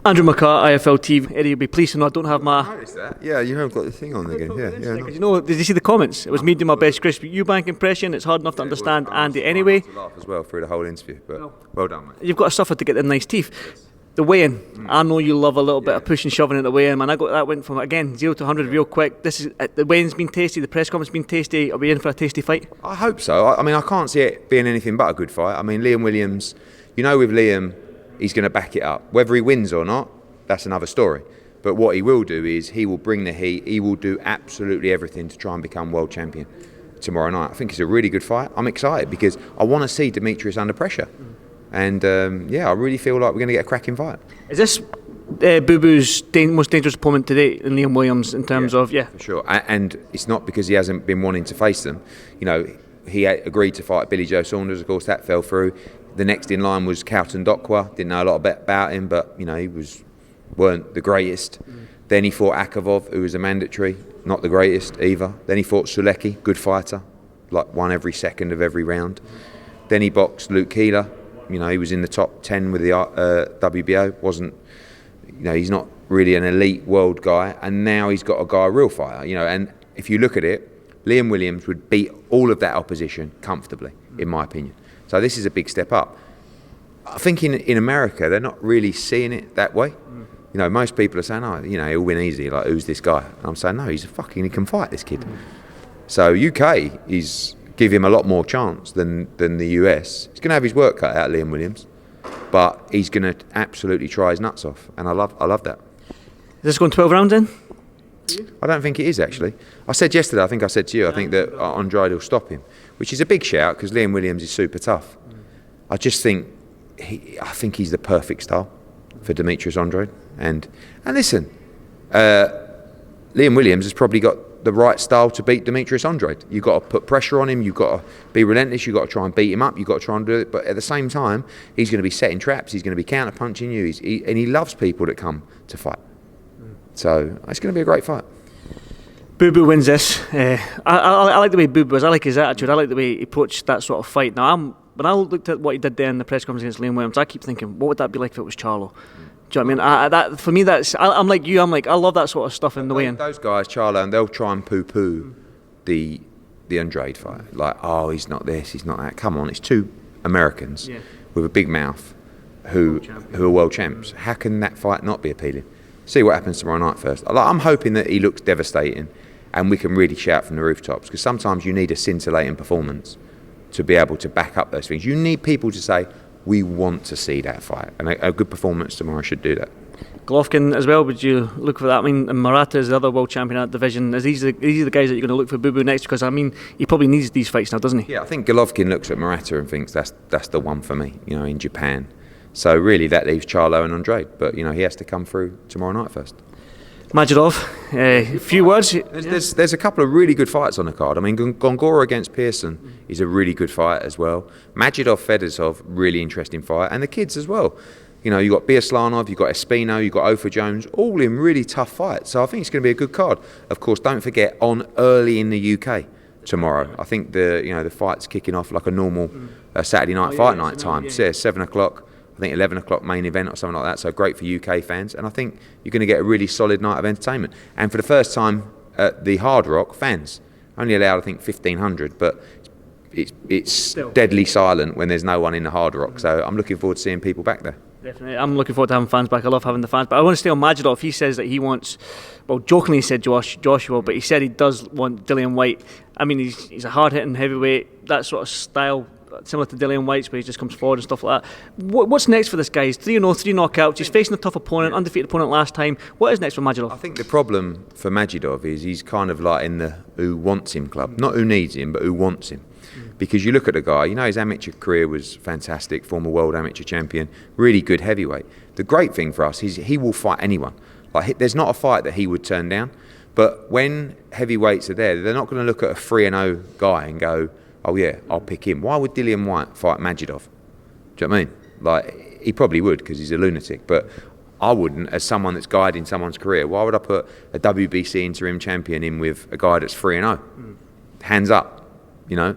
Andrew McCART, IFL TV. Eddie, you'll be pleased to know I don't have my... I noticed that. Yeah, you haven't got the thing on again. Yeah. You know, did you see the comments? It was me doing my best Chris Eubank impression. It's hard enough to understand Andy anyway. I laugh as well through the whole interview, but well done, mate. You've got to suffer to get them nice teeth. Yes. The weigh-in. I know you love a little bit of push and shoving at the weigh-in, man. That went from, again, 0 to 100 real quick. The weigh-in's been tasty, the press conference been tasty. Are we in for a tasty fight? I hope so. I mean, I can't see it being anything but a good fight. I mean, Liam Williams, with Liam, he's going to back it up. Whether he wins or not, that's another story. But what he will do is he will bring the heat. He will do absolutely everything to try and become world champion tomorrow night. I think it's a really good fight. I'm excited because I want to see Demetrius under pressure. And I really feel like we're going to get a cracking fight. Is this Boo Boo's most dangerous opponent today in Liam Williams in terms of, For sure. And it's not because he hasn't been wanting to face them. He agreed to fight Billy Joe Saunders, of course, that fell through. The next in line was Carlton Dokwa. Didn't know a lot about him, but, he weren't the greatest. Then he fought Akavov, who was a mandatory, not the greatest either. Then he fought Sulecki, good fighter, won every second of every round. Then he boxed Luke Keeler. He was in the top 10 with the WBO. Wasn't, he's not really an elite world guy. And now he's got a real fighter. And if you look at it, Liam Williams would beat all of that opposition comfortably, in my opinion. So this is a big step up. I think in America, they're not really seeing it that way. Most people are saying, he'll win easy. Like, who's this guy? And I'm saying, no, he can fight, this kid. So UK is give him a lot more chance than the US. He's going to have his work cut out, Liam Williams, but he's going to absolutely try his nuts off, and I love that. Is this going 12 rounds then? I don't think it is, actually. I said yesterday, I think I said to you, I think that Andrade will stop him, which is a big shout because Liam Williams is super tough. I just think he's the perfect style for Demetrius Andrade. And listen, Liam Williams has probably got the right style to beat Demetrius Andrade. You've got to put pressure on him, you've got to be relentless, you've got to try and beat him up, you've got to try and do it, but at the same time, he's going to be setting traps, he's going to be counter-punching you, and he loves people that come to fight. So, it's going to be a great fight. Boo Boo wins this. I like the way Boo Boo is, I like his attitude, I like the way he approached that sort of fight. Now, when I looked at what he did there in the press conference against Liam Williams, I keep thinking, what would that be like if it was Charlo? Do you know what I mean? For me, I'm like you. I love that sort of stuff in the weigh-in. Those guys, Charlo, and they'll try and poo-poo the Andrade fight. Like, he's not this, he's not that. Come on, it's two Americans with a big mouth who are world champs. How can that fight not be appealing? See what happens tomorrow night first. I'm hoping that he looks devastating and we can really shout from the rooftops, because sometimes you need a scintillating performance to be able to back up those things. You need people to say, we want to see that fight, and a good performance tomorrow should do that. Golovkin as well, would you look for that? I mean, Murata is the other world champion in that division. These are the guys that you're going to look for Boo Boo next? Because, I mean, he probably needs these fights now, doesn't he? Yeah, I think Golovkin looks at Murata and thinks that's the one for me, in Japan. So really, that leaves Charlo and Andrade. But, he has to come through tomorrow night first. Majidov, a few words. There's a couple of really good fights on the card. I mean, Gongora against Pearson is a really good fight as well. Majidov Fedosov, really interesting fight, and the kids as well. You've got Biaslanov, you've got Espino, you've got Ofer Jones, all in really tough fights. So I think it's going to be a good card. Of course, don't forget, on early in the UK tomorrow. I think the fight's kicking off like a normal Saturday night fight night time. So 7 o'clock. I think 11 o'clock main event or something like that, so great for UK fans. And I think you're going to get a really solid night of entertainment. And for the first time at the Hard Rock, fans only allowed, I think, 1,500, but it's still deadly silent when there's no one in the Hard Rock. So I'm looking forward to seeing people back there. Definitely. I'm looking forward to having fans back. I love having the fans. But I want to stay on Majidov. He says that he wants, well, jokingly he said Joshua, but he said he does want Dillian Whyte. I mean, he's a hard-hitting heavyweight, that sort of style, similar to Dillian Whyte's, where he just comes forward and stuff like that. What's next for this guy? He's 3-0, 3 knockouts. He's facing a tough opponent, undefeated opponent last time. What is next for Majidov? I think the problem for Majidov is he's kind of like in the who wants him club. Not who needs him, but who wants him. Because you look at the guy, his amateur career was fantastic, former world amateur champion, really good heavyweight. The great thing for us is he will fight anyone. Like, there's not a fight that he would turn down. But when heavyweights are there, they're not going to look at a 3-0 guy and go, oh yeah, I'll pick him. Why would Dillian Whyte fight Majidov? Do you know what I mean? Like, he probably would because he's a lunatic, but I wouldn't as someone that's guiding someone's career. Why would I put a WBC interim champion in with a guy that's 3-0? Hands up,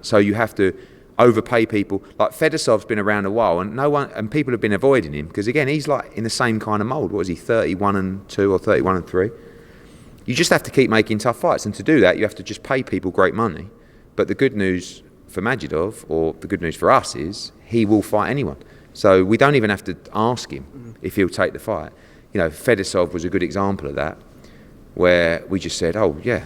So you have to, overpay people. Like Fedosov's been around a while, and people have been avoiding him because again, he's like in the same kind of mould. What is he, 31-2 or 31-3? You just have to keep making tough fights, and to do that, you have to just pay people great money. But the good news for Majidov, or the good news for us, is he will fight anyone. So we don't even have to ask him if he'll take the fight. You know, Fedosov was a good example of that, where we just said, oh yeah,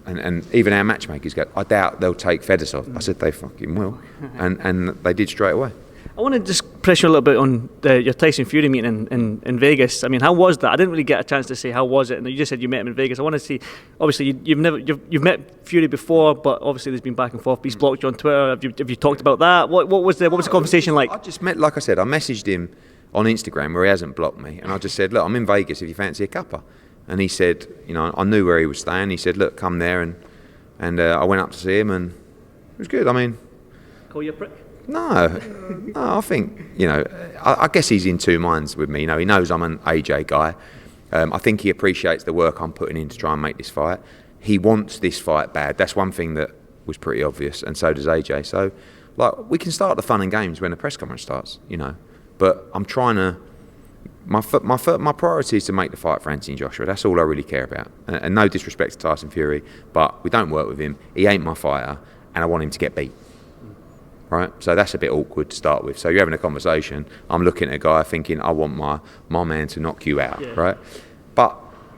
and even our matchmakers go, I doubt they'll take Fedosov. I said they fucking will, and they did straight away. I want to just press you a little bit on your Tyson Fury meeting in Vegas. I mean, how was that? I didn't really get a chance to say how was it, and you just said you met him in Vegas. I want to see. Obviously, you've met Fury before, but obviously there's been back and forth. He's blocked you on Twitter. Have you talked about that? What was the conversation like? I just met, like I said, I messaged him on Instagram where he hasn't blocked me, and I just said, look, I'm in Vegas if you fancy a cuppa. And he said, you know, I knew where he was staying. He said, look, come there, and I went up to see him, and it was good. I mean, call you a prick? No, I think, you know, I guess he's in two minds with me. You know, he knows I'm an AJ guy. I think he appreciates the work I'm putting in to try and make this fight. He wants this fight bad. That's one thing that was pretty obvious, and so does AJ. So, like, we can start the fun and games when the press conference starts, you know. But I'm trying to. My priority is to make the fight for Anthony Joshua. That's all I really care about. And no disrespect to Tyson Fury, but we don't work with him. He ain't my fighter, and I want him to get beat. Right, so that's a bit awkward to start with. So you're having a conversation. I'm looking at a guy thinking, I want my man to knock you out, right? But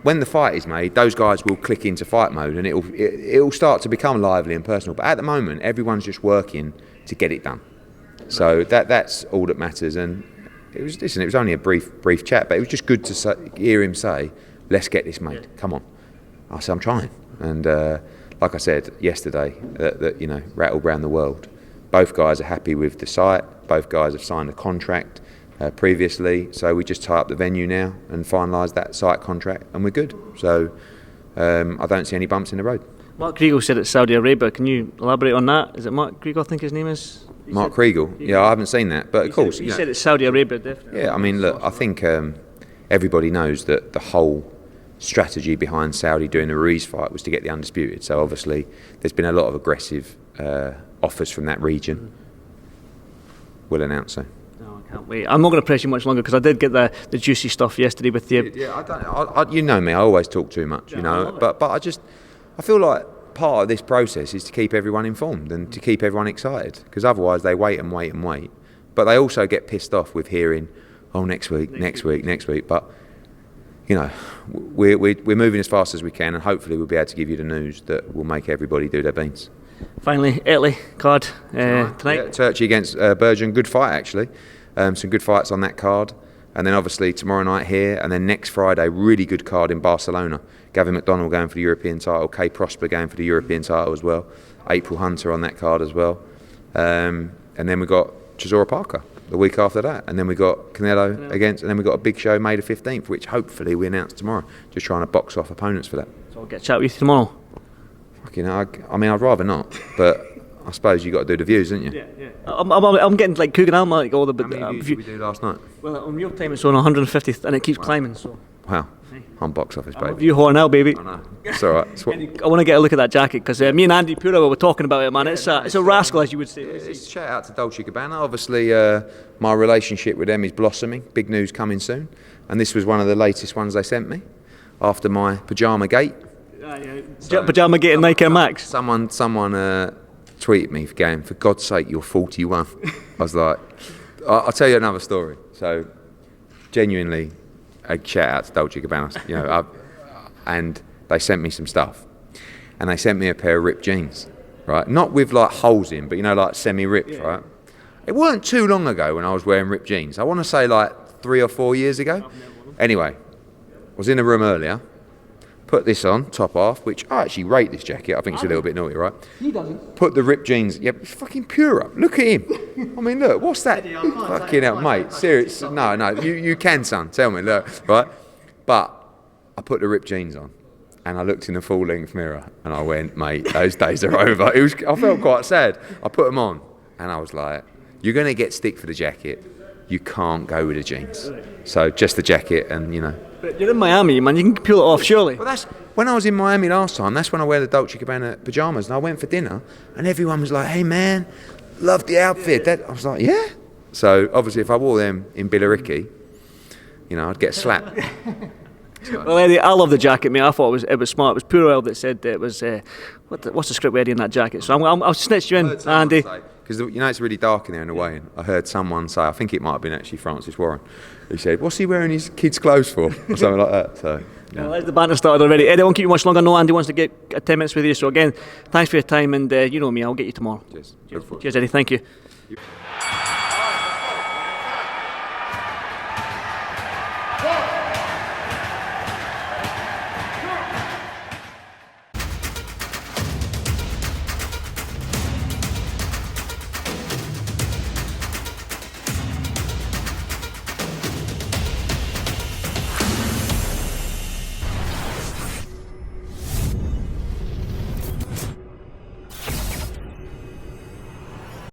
when the fight is made, those guys will click into fight mode, and it'll start to become lively and personal. But at the moment, everyone's just working to get it done. So that's all that matters. And it was only a brief chat, but it was just good to hear him say, "Let's get this made. Come on." I said, "I'm trying." And like I said yesterday, that you know, rattled around the world. Both guys are happy with the site. Both guys have signed a contract previously, so we just tie up the venue now and finalise that site contract, and we're good. So I don't see any bumps in the road. Mark Kriegel said it's Saudi Arabia. Can you elaborate on that? Is it Mark Kriegel, I think his name is? Mark Kriegel? Yeah, I haven't seen that, but of course. You said it's Saudi Arabia, definitely. Yeah, I mean, look, I think everybody knows that the whole strategy behind Saudi doing the Ruiz fight was to get the undisputed. So obviously there's been a lot of aggressive offers from that region. We'll announce so. No, I can't wait. I'm not going to press you much longer because I did get the juicy stuff yesterday with you. Yeah, you know me. I always talk too much, you know. But I feel like part of this process is to keep everyone informed and to keep everyone excited, because otherwise they wait and wait and wait. But they also get pissed off with hearing, oh, next week. But you know, we're moving as fast as we can, and hopefully we'll be able to give you the news that will make everybody do their beans. Finally, Italy card tonight. Yeah, Turkey against Bergen. Good fight, actually. Some good fights on that card. And then obviously tomorrow night here, and then next Friday, really good card in Barcelona. Gavin McDonnell going for the European title, Kay Prosper going for the European title as well. April Hunter on that card as well. And then we've got Chisora Parker the week after that. And then we've got Canelo against, and then we've got a big show May the 15th, which hopefully we announce tomorrow. Just trying to box off opponents for that. So I'll get a chat with you tomorrow. You know, I mean, I'd rather not, but I suppose you got to do the views, haven't you? Yeah. I'm getting like Coogan Alma, like all the. How many views did we do last night? Well, on real time it's on 150th, and it keeps climbing. So. Wow, I'm box office, baby. View Hearn now, baby. I know. It's all right. I want to get a look at that jacket because me and Andy Pura were talking about it, man. It's a rascal, as you would say. It's shout out to Dolce & Gabbana. Obviously, my relationship with them is blossoming. Big news coming soon, and this was one of the latest ones they sent me after my pajama gate. Pajama Gate and Nike Air Max. Someone tweeted me going, for God's sake, you're 41. I was like, I'll tell you another story. So, genuinely, a shout out to Dolce & Gabbana. You know, and they sent me some stuff, and they sent me a pair of ripped jeans, right? Not with like holes in, but you know, like semi-ripped, right? It weren't too long ago when I was wearing ripped jeans. I want to say like 3 or 4 years ago. Anyway, I was in the room earlier. Put this on, top half, which I actually rate this jacket. I think it's a little bit naughty, right? He doesn't. Put the ripped jeans. Yeah, it's fucking pure up. Look at him. I mean, look, what's that? Fucking hell, mate. Serious? No. You can, son. Tell me, look, right? But I put the ripped jeans on, and I looked in the full-length mirror, and I went, mate, those days are over. I felt quite sad. I put them on, and I was like, you're going to get stick for the jacket. You can't go with the jeans. So just the jacket, and you know. But you're in Miami, man. You can peel it off, surely. Well, that's when I was in Miami last time. That's when I wear the Dolce & Gabbana pajamas, and I went for dinner, and everyone was like, "Hey, man, love the outfit. I was like, yeah. So obviously, if I wore them in Billericay, you know, I'd get slapped. Well, Eddie, I love the jacket, mate. I thought it was smart. It was Poor Oil that said it was. What's the script with Eddie in that jacket? So I'll snitch you in, Andy. Because you know it's really dark in there in the way. And I heard someone say, I think it might have been actually Francis Warren, who said, "What's he wearing his kids' clothes for?" or something like that. So. Yeah. Well, the banter started already. Eddie, I won't keep you much longer. I know Andy wants to get 10 minutes with you. So again, thanks for your time, and you know me, I'll get you tomorrow. Cheers. Cheers, Eddie. Thank you.